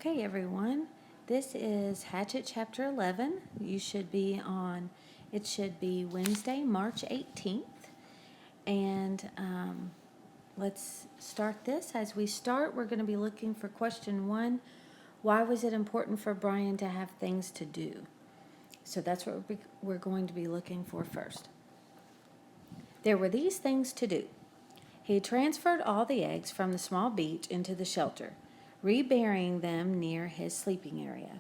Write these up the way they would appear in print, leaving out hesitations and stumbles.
Okay, everyone, this is Hatchet Chapter 11. It should be Wednesday, March 18th. And let's start this. As we start, we're going to be looking for question 1. Why was it important for Brian to have things to do? So that's what we're going to be looking for first. There were these things to do. He transferred all the eggs from the small beach into the shelter, reburying them near his sleeping area.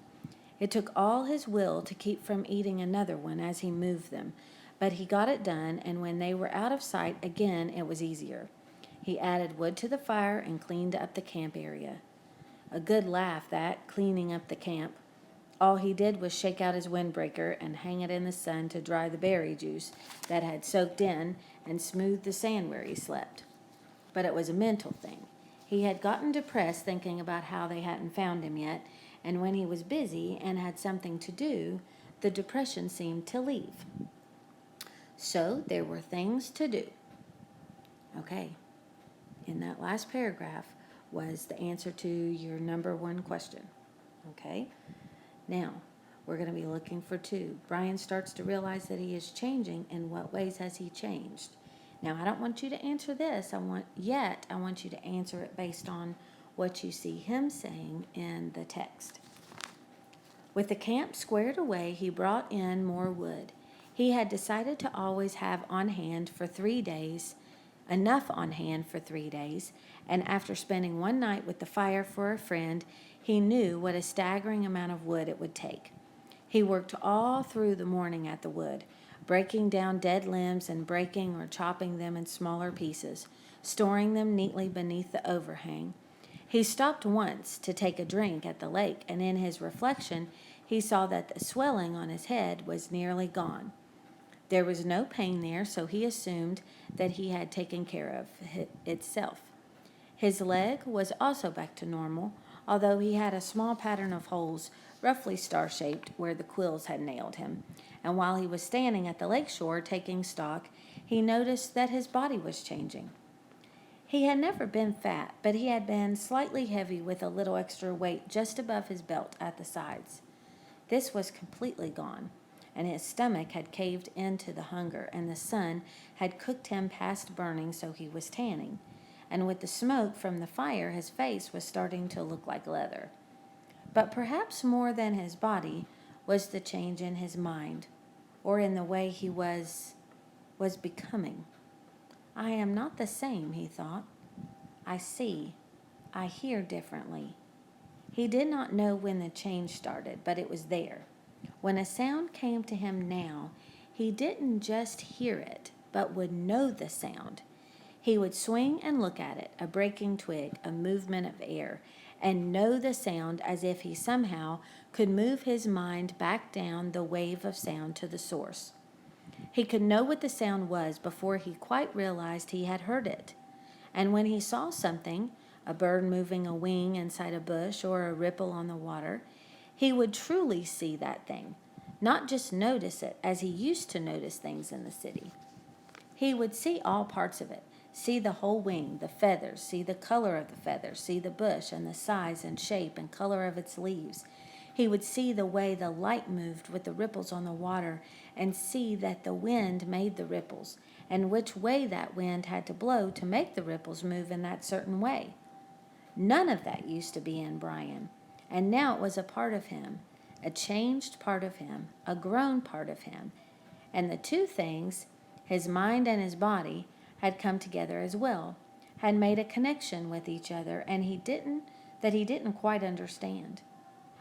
It took all his will to keep from eating another one as he moved them, but he got it done, and when they were out of sight again, it was easier. He added wood to the fire and cleaned up the camp area. A good laugh, that, cleaning up the camp. All he did was shake out his windbreaker and hang it in the sun to dry the berry juice that had soaked in and smooth the sand where he slept. But it was a mental thing. He had gotten depressed thinking about how they hadn't found him yet, and when he was busy and had something to do, the depression seemed to leave. So there were things to do. Okay, in that last paragraph was the answer to your number 1 question. Okay, now we're going to be looking for 2. Brian starts to realize that he is changing. In what ways has he changed? Now, I don't want you to answer this. I want you to answer it based on what you see him saying in the text. With the camp squared away, he brought in more wood. He had decided to always have enough on hand for 3 days, and after spending one night with the fire for a friend, he knew what a staggering amount of wood it would take. He worked all through the morning at the wood, breaking down dead limbs and breaking or chopping them in smaller pieces, storing them neatly beneath the overhang. He stopped once to take a drink at the lake, and in his reflection, he saw that the swelling on his head was nearly gone. There was no pain there, so he assumed that he had taken care of itself. His leg was also back to normal, although he had a small pattern of holes, roughly star-shaped, where the quills had nailed him. And while he was standing at the lakeshore taking stock, he noticed that his body was changing. He had never been fat, but he had been slightly heavy with a little extra weight just above his belt at the sides. This was completely gone, and his stomach had caved into the hunger, and the sun had cooked him past burning, so he was tanning. And with the smoke from the fire, his face was starting to look like leather. But perhaps more than his body was the change in his mind, or in the way he was becoming. I am not the same, he thought. I see, I hear differently. He did not know when the change started, but it was there. When a sound came to him now, he didn't just hear it, but would know the sound. He would swing and look at it, a breaking twig, a movement of air, and know the sound as if he somehow could move his mind back down the wave of sound to the source. He could know what the sound was before he quite realized he had heard it. And when he saw something, a bird moving a wing inside a bush or a ripple on the water, he would truly see that thing, not just notice it as he used to notice things in the city. He would see all parts of it, see the whole wing, the feathers, see the color of the feathers, see the bush and the size and shape and color of its leaves. He would see the way the light moved with the ripples on the water and see that the wind made the ripples and which way that wind had to blow to make the ripples move in that certain way. None of that used to be in Brian, and now it was a part of him, a changed part of him, a grown part of him. And the 2 things, his mind and his body, had come together as well, had made a connection with each other, and he didn't quite understand.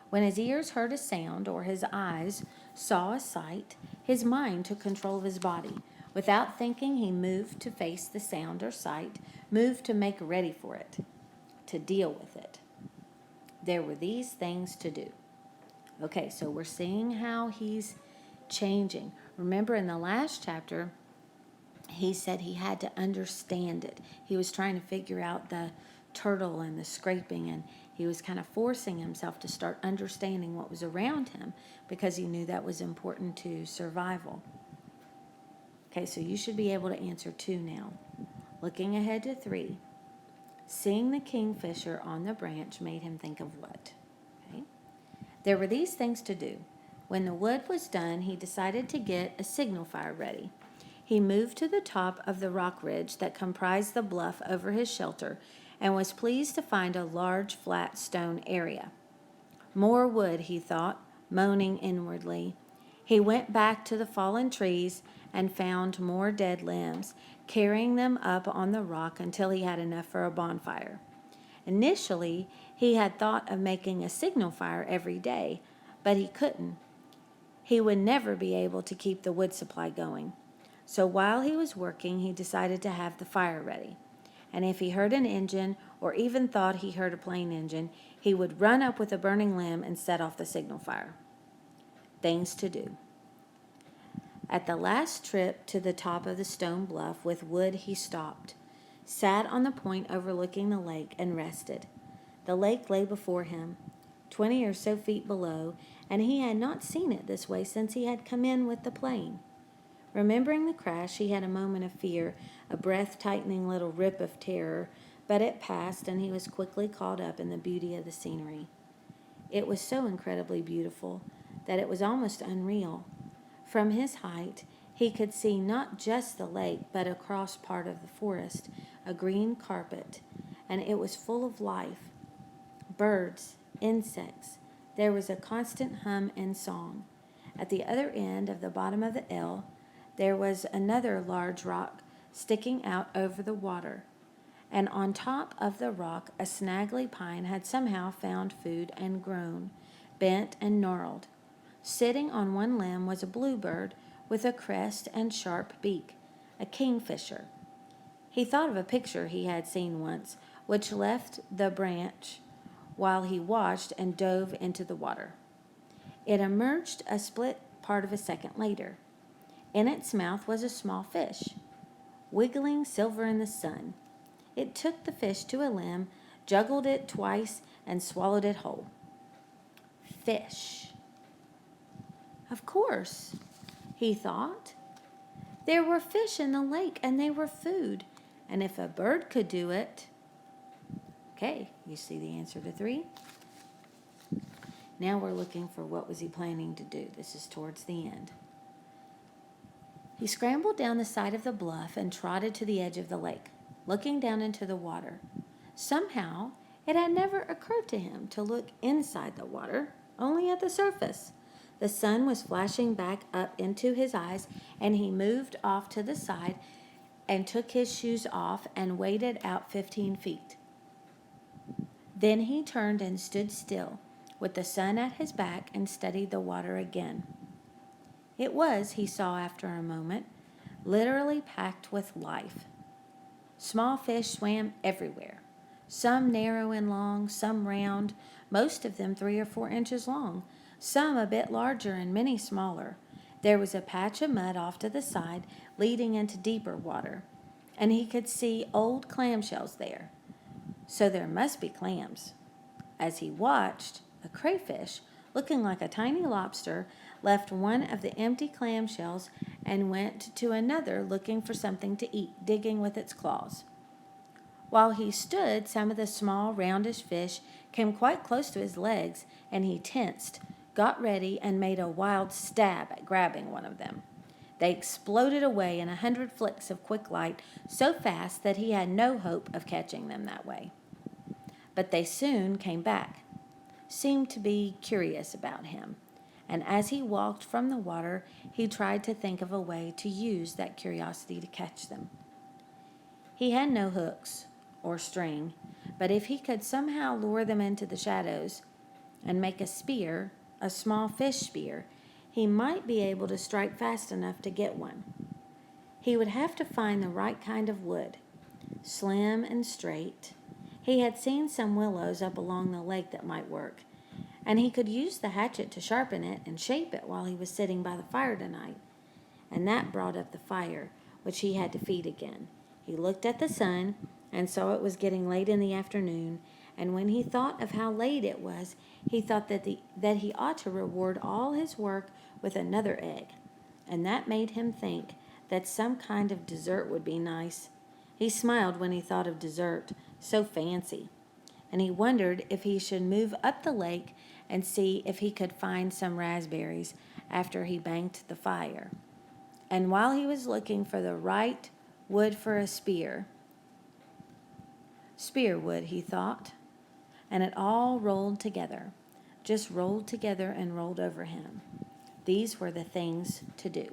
When his ears heard a sound or his eyes saw a sight, his mind took control of his body. Without thinking, he moved to face the sound or sight, moved to make ready for it, to deal with it. There were these things to do. Okay, so we're seeing how he's changing. Remember in the last chapter, he said he had to understand it. He was trying to figure out the turtle and the scraping, and he was kind of forcing himself to start understanding what was around him because he knew that was important to survival. Okay, so you should be able to answer 2 now. Looking ahead to 3, seeing the kingfisher on the branch made him think of what? There were these things to do. When the wood was done, he decided to get a signal fire ready. He moved to the top of the rock ridge that comprised the bluff over his shelter and was pleased to find a large flat stone area. More wood, he thought, moaning inwardly. He went back to the fallen trees and found more dead limbs, carrying them up on the rock until he had enough for a bonfire. Initially, he had thought of making a signal fire every day, but he couldn't. He would never be able to keep the wood supply going. So while he was working, he decided to have the fire ready. And if he heard an engine, or even thought he heard a plane engine, he would run up with a burning limb and set off the signal fire. Things to do. At the last trip to the top of the stone bluff with wood, he stopped, sat on the point overlooking the lake, and rested. The lake lay before him, 20 or so feet below, and he had not seen it this way since he had come in with the plane. Remembering the crash, he had a moment of fear, a breath-tightening little rip of terror, but it passed, and he was quickly caught up in the beauty of the scenery. It was so incredibly beautiful that it was almost unreal. From his height, he could see not just the lake, but across part of the forest, a green carpet, and it was full of life. Birds, insects. There was a constant hum and song. At the other end of the bottom of the L, there was another large rock sticking out over the water, and on top of the rock a snaggly pine had somehow found food and grown, bent and gnarled. Sitting on one limb was a bluebird with a crest and sharp beak, a kingfisher. He thought of a picture he had seen once, which left the branch while he watched and dove into the water. It emerged a split part of a second later. In its mouth was a small fish, wiggling silver in the sun. It took the fish to a limb, juggled it twice, and swallowed it whole. Fish. Of course, he thought. There were fish in the lake, and they were food. And if a bird could do it... Okay, you see the answer to 3. Now we're looking for what was he planning to do. This is towards the end. He scrambled down the side of the bluff and trotted to the edge of the lake, looking down into the water. Somehow, it had never occurred to him to look inside the water, only at the surface. The sun was flashing back up into his eyes, and he moved off to the side and took his shoes off and waded out 15 feet. Then he turned and stood still, with the sun at his back, and studied the water again. It was, he saw after a moment, literally packed with life. Small fish swam everywhere, some narrow and long, some round, most of them 3 or 4 inches long, some a bit larger and many smaller. There was a patch of mud off to the side, leading into deeper water, and he could see old clamshells there. So there must be clams. As he watched, a crayfish, looking like a tiny lobster, left one of the empty clamshells and went to another looking for something to eat, digging with its claws. While he stood, some of the small, roundish fish came quite close to his legs, and he tensed, got ready, and made a wild stab at grabbing one of them. They exploded away in 100 flicks of quick light, so fast that he had no hope of catching them that way. But they soon came back, seemed to be curious about him, and as he walked from the water, he tried to think of a way to use that curiosity to catch them. He had no hooks or string, but if he could somehow lure them into the shadows and make a spear, a small fish spear, he might be able to strike fast enough to get one. He would have to find the right kind of wood, slim and straight. He had seen some willows up along the lake that might work, and he could use the hatchet to sharpen it and shape it while he was sitting by the fire tonight. And that brought up the fire, which he had to feed again. He looked at the sun and saw it was getting late in the afternoon, and when he thought of how late it was, he thought that he ought to reward all his work with another egg, and that made him think that some kind of dessert would be nice. He smiled when he thought of dessert, so fancy. and he wondered if he should move up the lake and see if he could find some raspberries after he banked the fire. And while he was looking for the right wood for a spear wood, he thought, and it all rolled together, just rolled together and rolled over him. These were the things to do.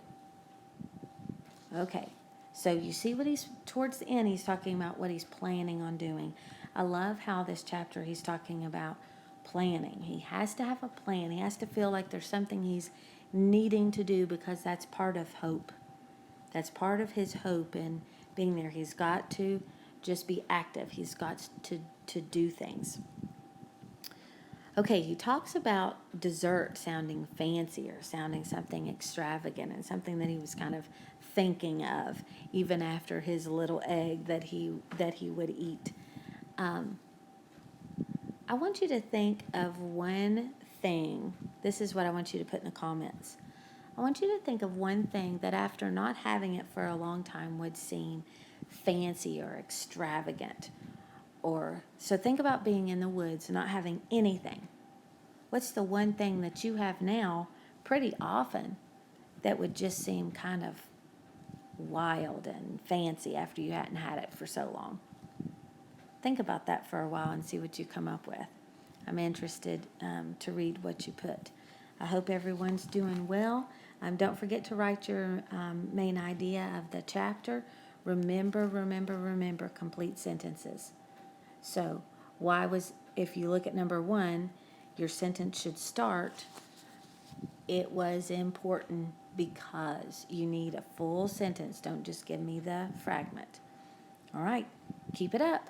Okay, so you see what towards the end, he's talking about what he's planning on doing. I love how this chapter he's talking about planning. He has to have a plan. He has to feel like there's something he's needing to do because that's part of hope. That's part of his hope in being there. He's got to just be active. He's got to do things. Okay, he talks about dessert sounding fancy or sounding something extravagant and something that he was kind of thinking of even after his little egg that he would eat. I want you to think of one thing. This is what I want you to put in the comments. I want you to think of one thing that after not having it for a long time would seem fancy or extravagant. So think about being in the woods and not having anything. What's the one thing that you have now pretty often that would just seem kind of wild and fancy after you hadn't had it for so long? Think about that for a while and see what you come up with. I'm interested to read what you put. I hope everyone's doing well. Don't forget to write your main idea of the chapter. Remember, complete sentences. So, if you look at number 1, your sentence should start, it was important because. You need a full sentence. Don't just give me the fragment. All right, keep it up.